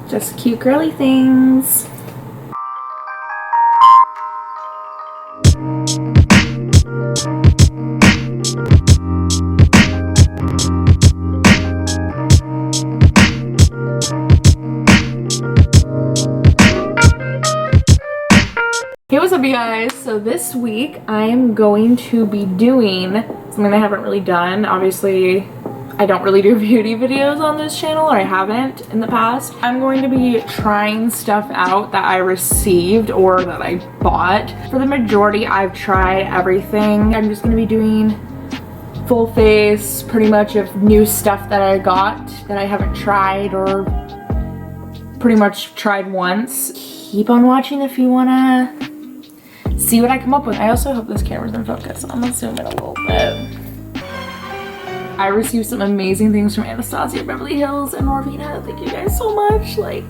Just cute girly things. Hey, what's up you guys? So this week I am going to be doing something I haven't really done. Obviously I don't really do beauty videos on this channel, or I haven't in the past. I'm going to be trying stuff out that I received or that I bought. For the majority I've tried everything. I'm just going to be doing full face pretty much of new stuff that I got that I haven't tried or pretty much tried once. Keep on watching if you wanna see what I come up with. I also hope this camera's in focus. I'm gonna zoom in a little bit. I received some amazing things from Anastasia, Beverly Hills, and Norvina. Thank you guys so much. Like,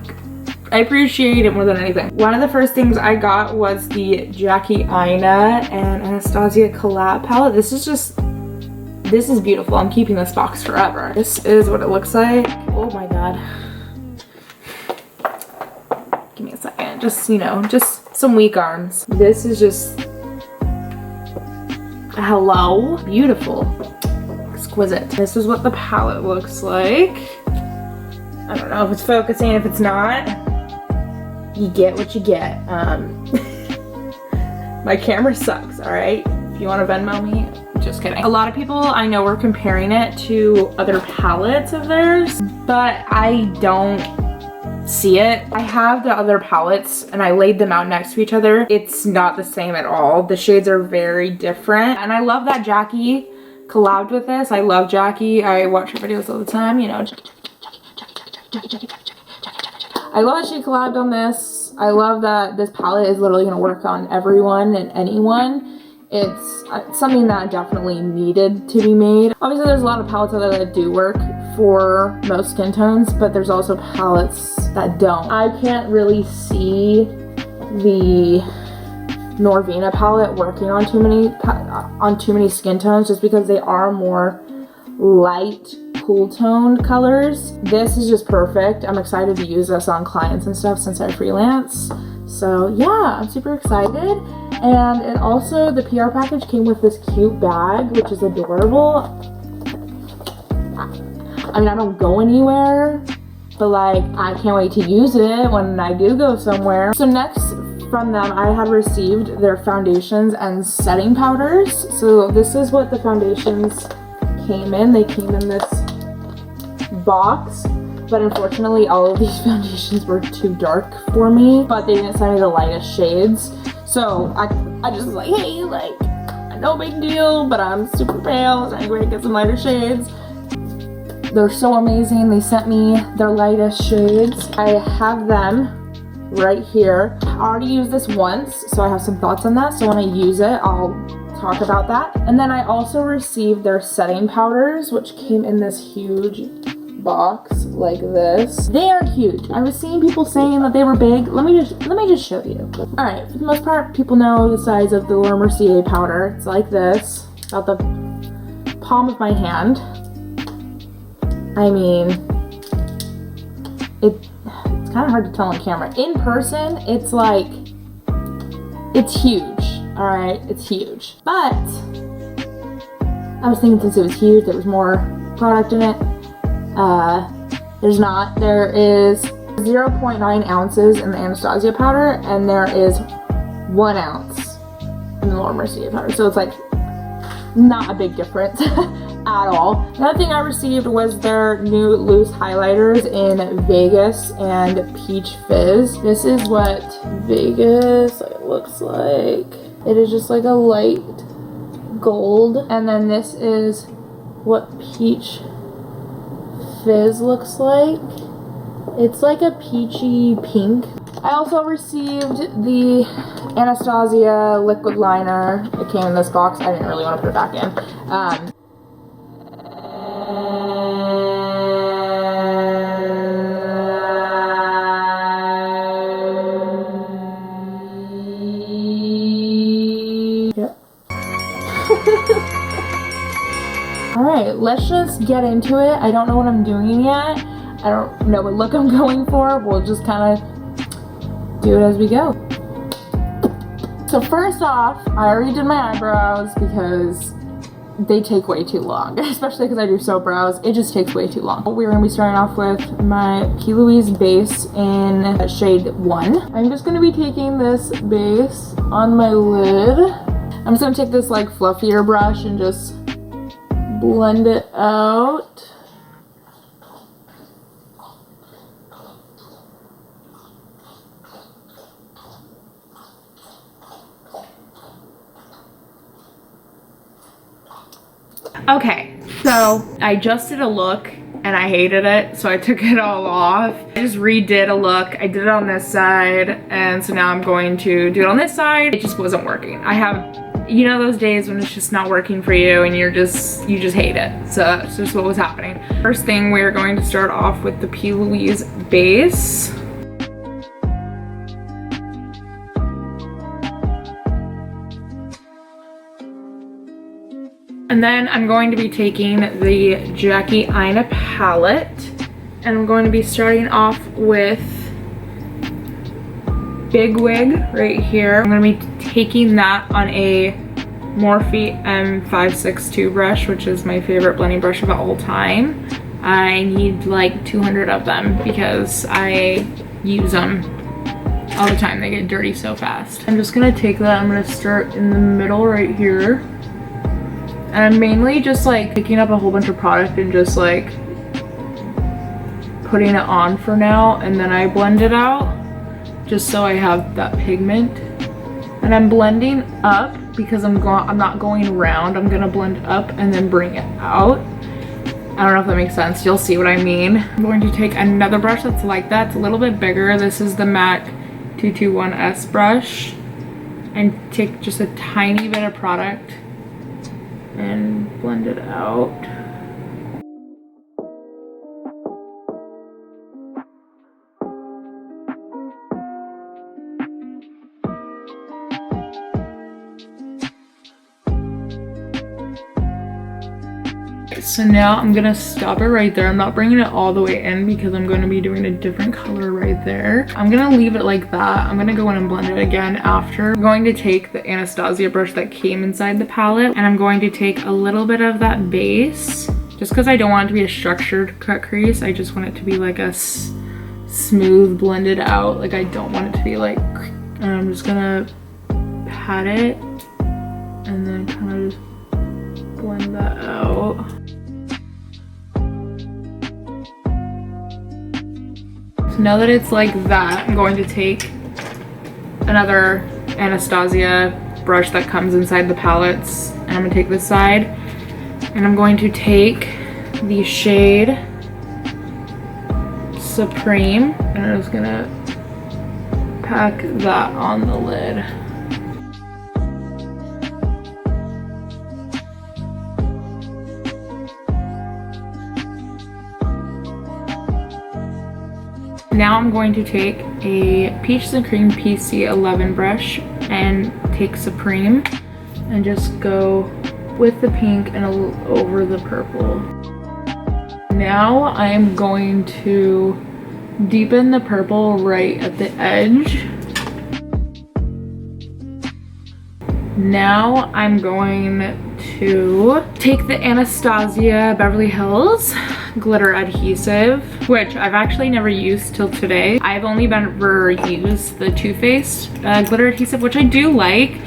I appreciate it more than anything. One of the first things I got was the Jackie Aina and Anastasia collab palette. This is beautiful. I'm keeping this box forever. This is what it looks like. Oh my god. Give me a second. Just, you know, just some weak arms. This is just, hello, beautiful, exquisite. This is what the palette looks like. I don't know if it's focusing. If it's not, you get what you get. My camera sucks, all right? If you want to Venmo me, just kidding. A lot of people I know were comparing it to other palettes of theirs, but I don't see it. I have the other palettes and I laid them out next to each other. It's not the same at all. The shades are very different, and I love that Jackie collabed with this. I love Jackie. I watch her videos all the time, you know. I love that she collabed on this. I love that this palette is literally gonna work on everyone and anyone. It's something that definitely needed to be made. Obviously there's a lot of palettes out there that do work for most skin tones, but there's also palettes that don't. I can't really see the Norvina palette working on too many skin tones, just because they are more light, cool toned colors. This is just perfect. I'm excited to use this on clients and stuff since I freelance. So yeah, I'm super excited. And it also, the PR package came with this cute bag, which is adorable. I mean, I don't go anywhere, but like, I can't wait to use it when I do go somewhere. So next from them, I had received their foundations and setting powders. So this is what the foundations came in. They came in this box, but unfortunately all of these foundations were too dark for me, but they didn't send me the lightest shades. So I just was like, hey, like, no big deal, but I'm super pale, so anyway, get some lighter shades. They're so amazing. They sent me their lightest shades. I have them right here. I already used this once, so I have some thoughts on that. So when I use it, I'll talk about that. And then I also received their setting powders, which came in this huge box like this. They are huge. I was seeing people saying that they were big. Let me just show you. All right, for the most part, people know the size of the Laura Mercier powder. It's like this, about the palm of my hand. I mean, it's kind of hard to tell on camera. In person, it's like, it's huge. All right, it's huge. But I was thinking, since it was huge, there was more product in it. There's not. There is 0.9 ounces in the Anastasia powder, and there is 1 ounce in the Laura Mercier powder. So it's like not a big difference at all. Another thing I received was their new loose highlighters in Vegas and Peach Fizz. This is what Vegas looks like. It is just like a light gold, and then this is what Peach Fizz looks like. It's like a peachy pink. I also received the Anastasia liquid liner. It came in this box. I didn't really want to put it back in. Yep. Alright, let's just get into it. I don't know what I'm doing yet. I don't know what look I'm going for. We'll just kind of do it as we go. So first off, I already did my eyebrows because they take way too long, especially because I do soap brows. It just takes way too long. We're gonna be starting off with my Plouise base in shade 1. I'm just gonna be taking this base on my lid. I'm just gonna take this like fluffier brush and just blend it out. Okay, so I just did a look and I hated it, so I took it all off. I just redid a look. I did it on this side, and so now I'm going to do it on this side. It just wasn't working. I have, you know, those days when it's just not working for you and you just hate it. So that's just what was happening. First thing, we're going to start off with the Plouise base. And then I'm going to be taking the Jackie Aina palette, and I'm going to be starting off with Big Wig right here. I'm going to be taking that on a Morphe M562 brush, which is my favorite blending brush of all time. I need like 200 of them because I use them all the time. They get dirty so fast. I'm just going to take that. I'm going to start in the middle right here. And I'm mainly just like picking up a whole bunch of product and just like putting it on for now, and then I blend it out just so I have that pigment. And I'm blending up because I'm not going around. I'm gonna blend up and then bring it out. I don't know if that makes sense. You'll see what I mean. I'm going to take another brush that's like that. It's a little bit bigger. This is the MAC 221S brush, and take just a tiny bit of product and blend it out. So now I'm gonna stop it right there. I'm not bringing it all the way in because I'm going to be doing a different color right there. I'm gonna leave it like that. I'm gonna go in and blend it again after. I'm going to take the Anastasia brush that came inside the palette, and I'm going to take a little bit of that base, just because I don't want it to be a structured cut crease. I just want it to be like a smooth blended out. Like, I don't want it to be like, and I'm just gonna pat it and then kind of just blend that out. Now that it's like that, I'm going to take another Anastasia brush that comes inside the palettes, and I'm gonna take this side, and I'm going to take the shade Supreme, and I'm just gonna pack that on the lid. Now I'm going to take a Peaches and Cream PC11 brush and take Supreme and just go with the pink and over the purple. Now I am going to deepen the purple right at the edge. Now I'm going to take the Anastasia Beverly Hills glitter adhesive, which I've actually never used till today. I've only ever used the Too Faced glitter adhesive, which I do like,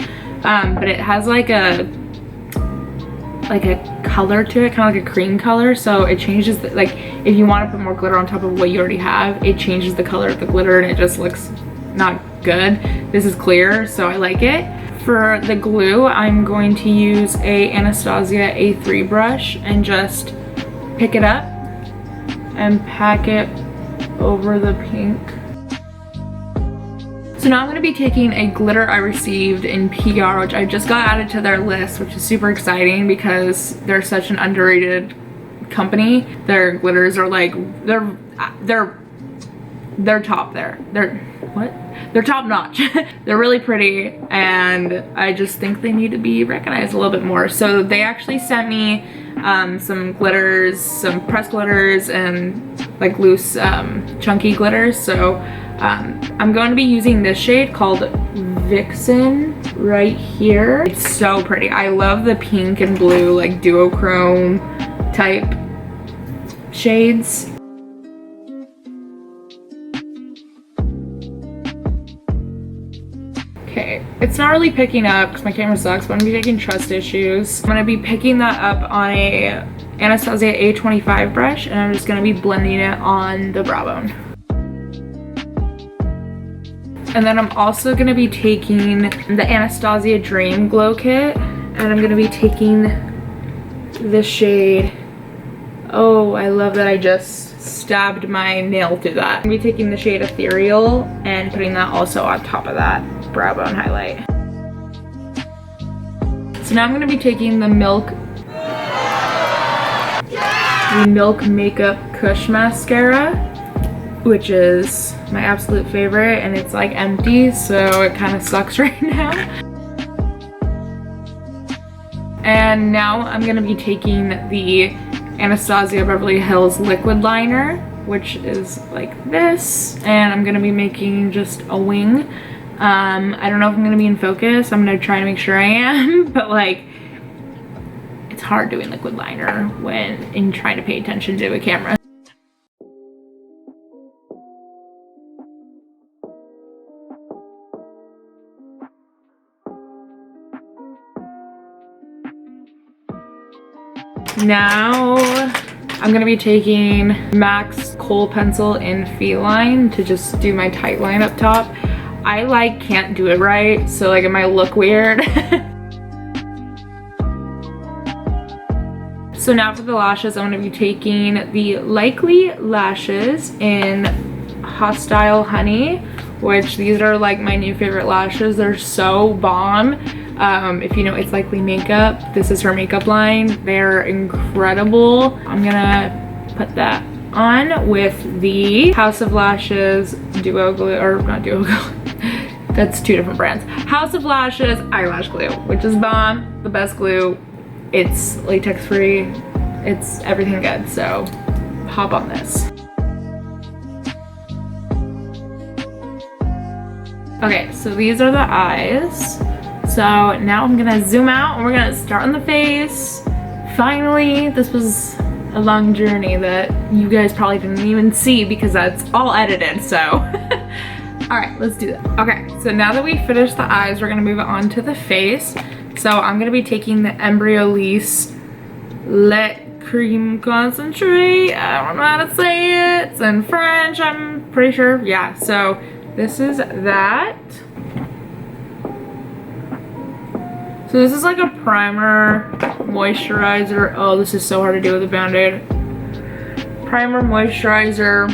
but it has like a color to it, kind of like a cream color, so it changes the, like, if you want to put more glitter on top of what you already have, it changes the color of the glitter and it just looks not good. This is clear, so I like it. For the glue, I'm going to use a Anastasia A3 brush and just pick it up and pack it over the pink. So now I'm going to be taking a glitter I received in PR, which I just got added to their list, which is super exciting because they're such an underrated company. Their glitters are like, they're top there. They're top notch. They're really pretty, and I just think they need to be recognized a little bit more. So they actually sent me some glitters, some pressed glitters, and like loose chunky glitters. So I'm going to be using this shade called Vixen right here. It's so pretty. I love the pink and blue like duochrome type shades. Okay, it's not really picking up because my camera sucks, but I'm gonna be taking trust issues. I'm gonna be picking that up on a Anastasia A25 brush, and I'm just gonna be blending it on the brow bone. And then I'm also gonna be taking the Anastasia Dream Glow Kit, and I'm gonna be taking the shade. Oh, I love that I just stabbed my nail through that. I'm gonna be taking the shade Ethereal and putting that also on top of that brow bone highlight. So now I'm gonna be taking the Milk Makeup Kush mascara, which is my absolute favorite, and it's like empty, so it kind of sucks right now. And now I'm gonna be taking the Anastasia Beverly Hills liquid liner, which is like this, and I'm gonna be making just a wing. I don't know if I'm gonna be in focus. I'm gonna try to make sure I am, but like, it's hard doing liquid liner when trying to pay attention to a camera. Now I'm gonna be taking MAC's Kohl pencil in Feline to just do my tight line up top. I like can't do it right, so like it might look weird. So now for the lashes, I'm gonna be taking the Likely lashes in Hostile Honey, which these are like my new favorite lashes. They're so bomb. If you know It's Likely makeup, this is her makeup line. They're incredible. I'm gonna put that on with the House of Lashes Duo Glue, or not Duo Glue. That's two different brands. House of Lashes eyelash glue, which is bomb, the best glue. It's latex free. It's everything good, so hop on this. Okay, so these are the eyes. So now I'm gonna zoom out and we're gonna start on the face. Finally, this was a long journey that you guys probably didn't even see because that's all edited, so. All right, let's do that. Okay, so now that we finished the eyes, we're gonna move on to the face. So I'm gonna be taking the Embryolisse lait-crème concentré. I don't know how to say it. It's in French, I'm pretty sure. Yeah, so this is that. So this is like a primer, moisturizer. Oh, this is so hard to do with a Band-Aid. Primer, moisturizer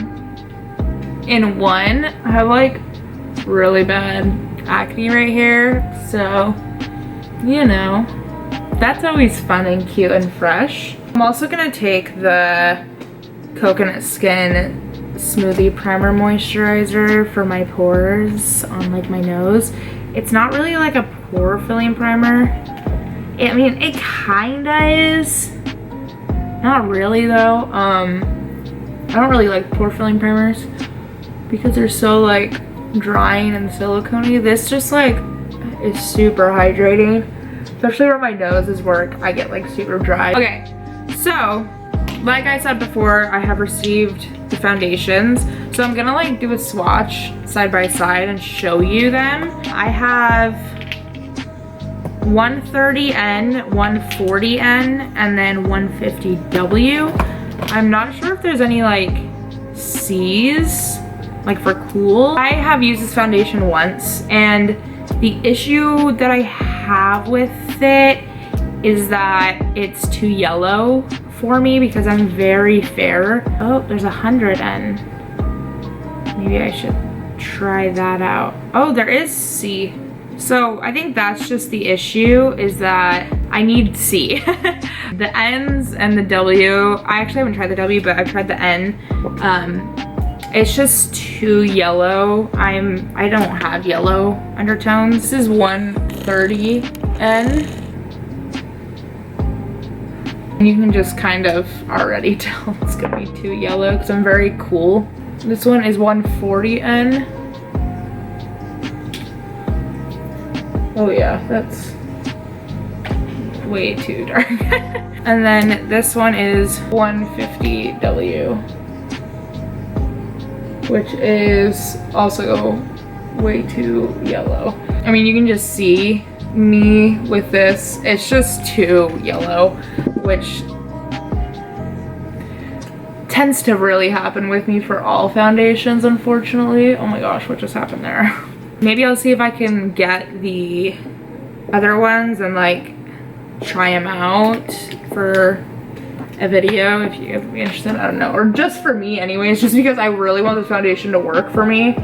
in one. I have like really bad acne right here, so you know, that's always fun and cute and fresh. I'm also gonna take the Coconut Skin Smoothie Primer Moisturizer for my pores on like my nose. It's not really like a pore filling primer. I mean, it kinda is. Not really though. I don't really like pore filling primers because they're so like drying and silicone-y. This just like is super hydrating, especially where my noses work. I get like super dry. Okay, so like I said before, I have received the foundations, so I'm gonna like do a swatch side by side and show you them. I have 130N, 140N, and then 150W. I'm not sure if there's any like C's, like for cool. I have used this foundation once, and the issue that I have with it is that it's too yellow for me because I'm very fair. Oh, there's 100N. Maybe I should try that out. Oh, there is C. So I think that's just the issue, is that I need C. The N's and the W, I actually haven't tried the W, but I've tried the N. It's just too yellow. I don't have yellow undertones. This is 130N. You can just kind of already tell it's gonna be too yellow because I'm very cool. This one is 140N. Oh yeah, that's way too dark. And then this one is 150W, which is also way too yellow. I mean, you can just see me with this. It's just too yellow, which tends to really happen with me for all foundations, unfortunately. Oh my gosh, what just happened there? Maybe I'll see if I can get the other ones and like try them out for a video if you guys would be interested. I don't know, or just for me anyways, just because I really want this foundation to work for me,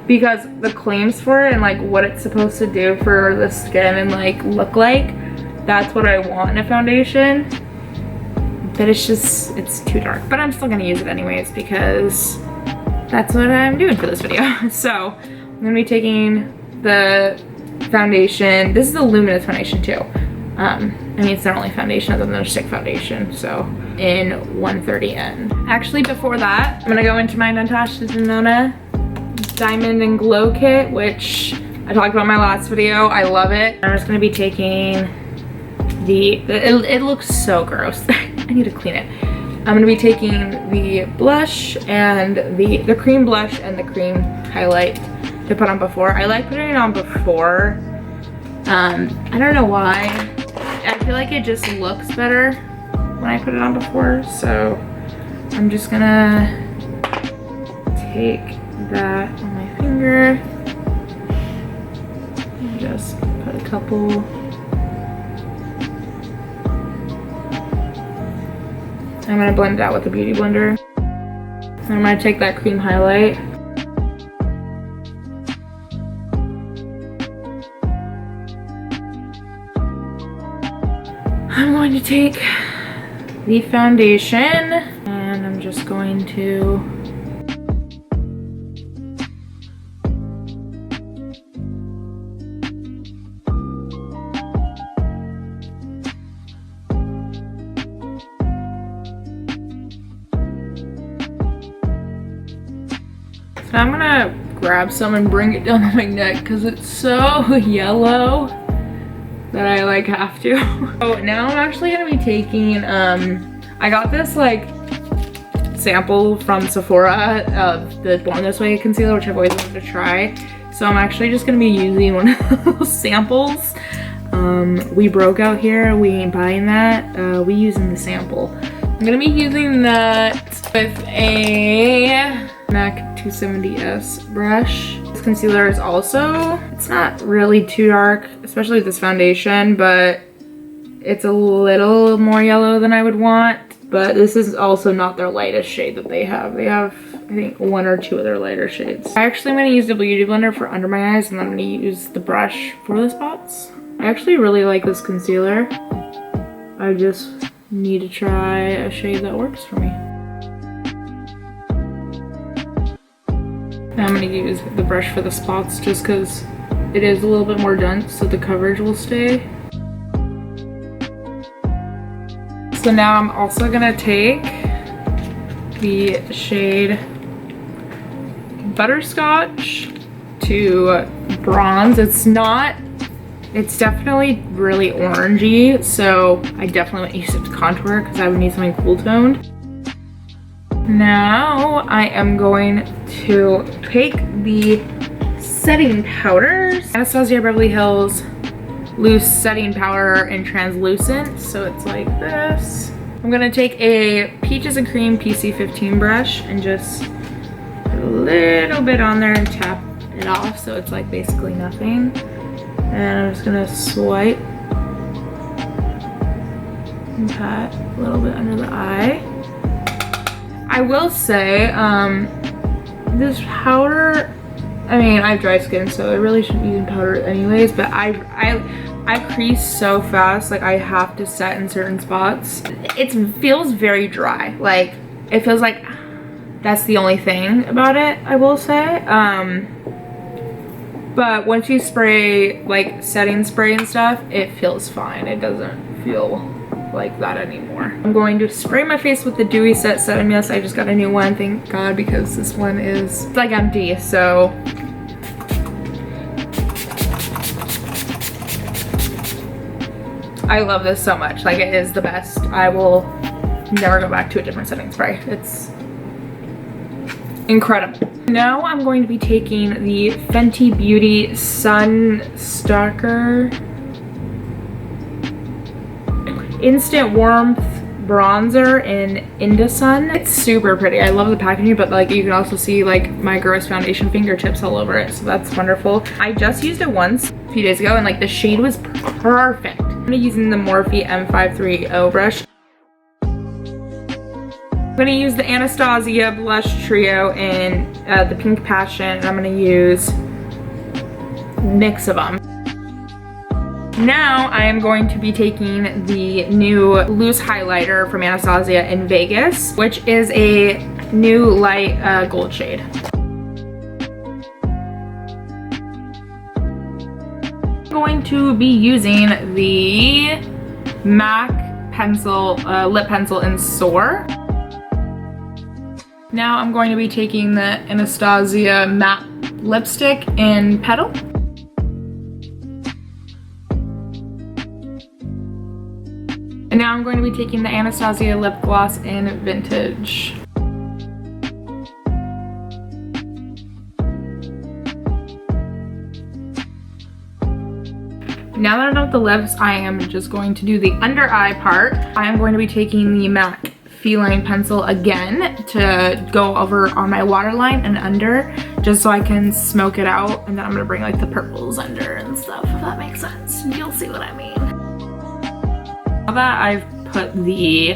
because the claims for it and like what it's supposed to do for the skin and like look like, that's what I want in a foundation. But it's just, it's too dark. But I'm still gonna use it anyways because that's what I'm doing for this video. So I'm gonna be taking the foundation. This is a luminous foundation too. I mean, it's not only foundation other than a stick foundation, so in 130N. Actually, before that, I'm gonna go into my Natasha Denona Diamond and Glow Kit, which I talked about in my last video. I love it. I'm just gonna be taking it looks so gross. I need to clean it. I'm gonna be taking the blush and the cream blush and the cream highlight to put on before. I like putting it on before. I don't know why. I feel like it just looks better when I put it on before. So I'm just gonna take that on my finger and just put a couple. I'm gonna blend it out with the beauty blender. I'm gonna take that cream highlight. I'm going to take the foundation and I'm just going to So I'm gonna grab some and bring it down on my neck because it's so yellow that I like have to. So now I'm actually gonna be taking, I got this like sample from Sephora of the Born This Way concealer, which I've always wanted to try. So I'm actually just gonna be using one of those samples. We broke out here, we ain't buying that. We using the sample. I'm gonna be using that with a MAC 270S brush. This concealer is also, it's not really too dark, especially with this foundation, but it's a little more yellow than I would want. But this is also not their lightest shade that they have. They have, I think, 1 or 2 of their lighter shades. I actually am going to use the beauty blender for under my eyes, and then I'm going to use the brush for the spots. I actually really like this concealer. I just need to try a shade that works for me. I'm going to use the brush for the spots just because it is a little bit more dense, so the coverage will stay. So now I'm also going to take the shade Butterscotch to bronze. It's definitely really orangey, so I definitely want to use it to contour because I would need something cool toned. Now I am going to take the setting powders. Anastasia Beverly Hills loose setting powder in translucent, so it's like this. I'm gonna take a Peaches and Cream PC15 brush and just put a little bit on there and tap it off so it's like basically nothing. And I'm just gonna swipe and pat a little bit under the eye. I will say, this powder, I mean, I have dry skin, so I really shouldn't use powder anyways, but I crease so fast, like I have to set in certain spots. It feels very dry. Like, it feels like that's the only thing about it, I will say. But once you spray like setting spray and stuff, it feels fine. It doesn't feel like that anymore. I'm going to spray my face with the Dewy Set 7. Yes, I just got a new one, thank God, because this one is like empty, so. I love this so much, like it is the best. I will never go back to a different setting spray. It's incredible. Now I'm going to be taking the Fenty Beauty stalk'r Instant Warmth Bronzer in Inda. It's super pretty. I love the packaging, but like you can also see like my gross foundation fingertips all over it, so that's wonderful. I just used it once a few days ago and like the shade was perfect. I'm using the Morphe M530 brush. I'm gonna use the Anastasia Blush Trio in the Pink Passion, and I'm gonna use a mix of them. Now I am going to be taking the new loose highlighter from Anastasia in Vegas, which is a new light gold shade. I'm going to be using the MAC pencil, lip pencil in Soar. Now I'm going to be taking the Anastasia matte lipstick in Petal. And now I'm going to be taking the Anastasia lip gloss in Vintage. Now that I'm done with the lips, I am just going to do the under eye part. I am going to be taking the MAC Feline pencil again to go over on my waterline and under, just so I can smoke it out, and then I'm gonna bring like the purples under and stuff, if that makes sense. You'll see what I mean. Now that I've put the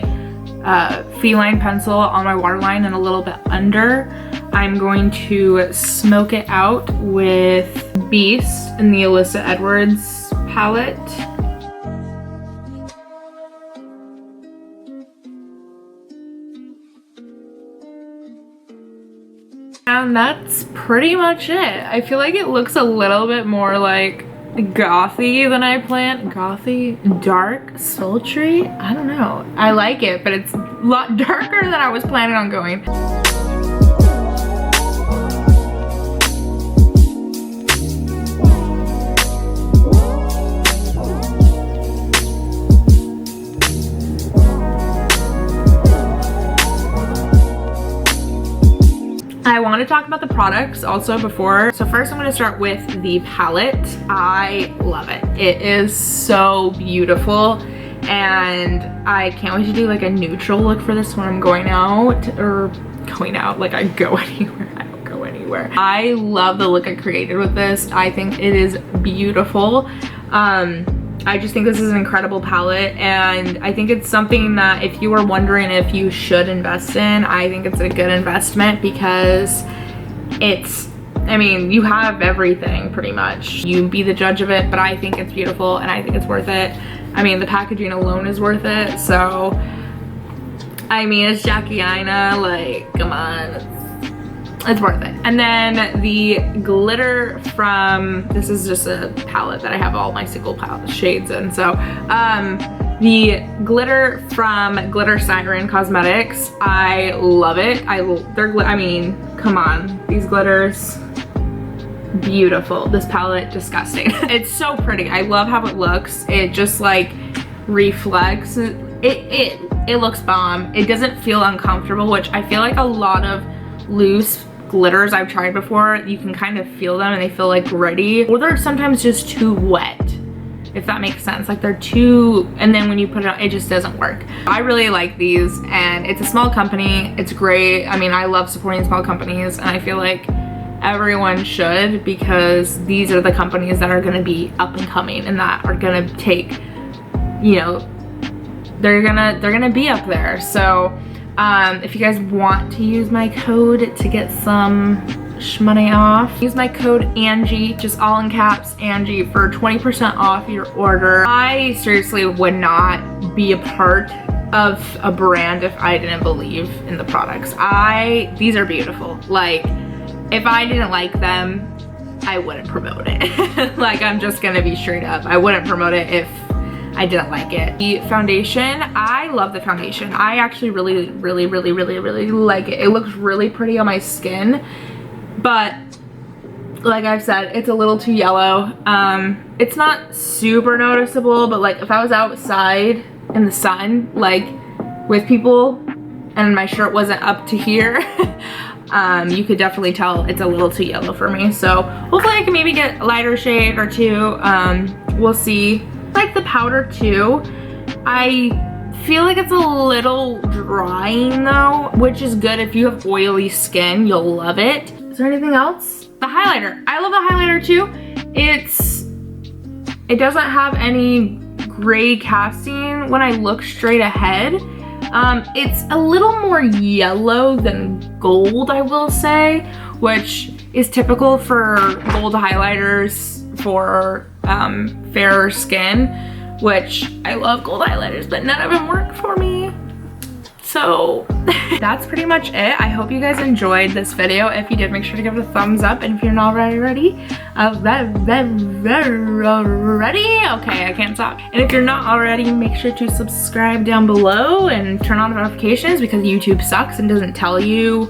Feline pencil on my waterline and a little bit under, I'm going to smoke it out with Beast in the Alyssa Edwars palette. And that's pretty much it. I feel like it looks a little bit more like gothy than I planned. Gothy? Dark? Sultry? I don't know. I like it, but it's a lot darker than I was planning on going. I want to talk about the products also before. So first I'm going to start with the palette. I love it. It is so beautiful and I can't wait to do like a neutral look for this when I'm going out, like I go anywhere. I don't go anywhere. I love the look I created with this. I think it is beautiful. I just think this is an incredible palette, and I think it's something that if you were wondering if you should invest in, I think it's a good investment because it's, I mean, you have everything pretty much. You be the judge of it, but I think it's beautiful and I think it's worth it. I mean, the packaging alone is worth it, so I mean, it's Jackie Aina, like, come on. It's worth it. And then the glitter from, this is just a palette that I have all my single palette shades in. So the glitter from Glittersirenco Cosmetics, I love it. I mean, come on, these glitters, beautiful. This palette, disgusting. It's so pretty. I love how it looks. It just like reflects. It looks bomb. It doesn't feel uncomfortable, which I feel like a lot of loose glitters I've tried before, you can kind of feel them and they feel like gritty, or they're sometimes just too wet, if that makes sense. Like they're too, and then when you put it on, it just doesn't work. I really like these, and it's a small company. It's great. I mean, I love supporting small companies, and I feel like everyone should, because these are the companies that are going to be up and coming and that are going to take, you know, they're gonna be up there. So if you guys want to use my code to get some shmoney off, use my code Angie, just all in caps, Angie, for 20% off your order. I seriously would not be a part of a brand if I didn't believe in the products. These are beautiful. Like, if I didn't like them, I wouldn't promote it. Like, I'm just gonna be straight up. I wouldn't promote it if I didn't like it. The foundation, I love the foundation. I actually really like it. It looks really pretty on my skin, but like I've said, it's a little too yellow. It's not super noticeable, but like if I was outside in the sun, like with people, and my shirt wasn't up to here, you could definitely tell it's a little too yellow for me. So hopefully I can maybe get a lighter shade or two. We'll see. Like the powder too, I feel like it's a little drying though, which is good. If you have oily skin, you'll love it. Is there anything else? The highlighter. I love the highlighter too. It doesn't have any gray casting when I look straight ahead. It's a little more yellow than gold, I will say, which is typical for gold highlighters for fairer skin, which I love gold highlighters, but none of them work for me. So that's pretty much it. I hope you guys enjoyed this video. If you did, make sure to give it a thumbs up. And if you're not already, okay, I can't stop. And if you're not already, make sure to subscribe down below and turn on notifications, because YouTube sucks and doesn't tell you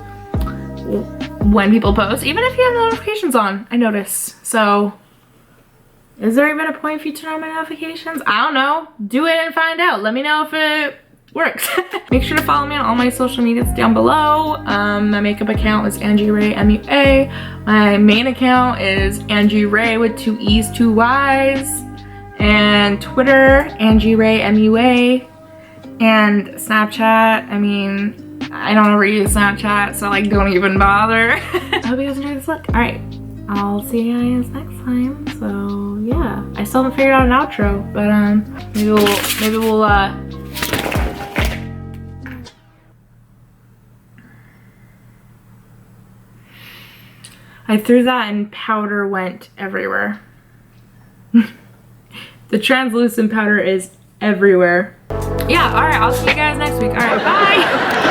when people post, even if you have notifications on, I notice. So is there even a point if you turn on my notifications? I don't know. Do it and find out. Let me know if it works. Make sure to follow me on all my social medias down below. My makeup account is angieerayy, MUA. My main account is angieerayy with 2 E's, 2 Y's. And Twitter, angieerayy, MUA. And Snapchat, I mean, I don't ever use Snapchat, so like don't even bother. I hope you guys enjoyed this look. Alright, I'll see you guys next time. So yeah, I still haven't figured out an outro, but maybe we'll I threw that and powder went everywhere. The translucent powder is everywhere. Yeah, alright, I'll see you guys next week. Alright, bye!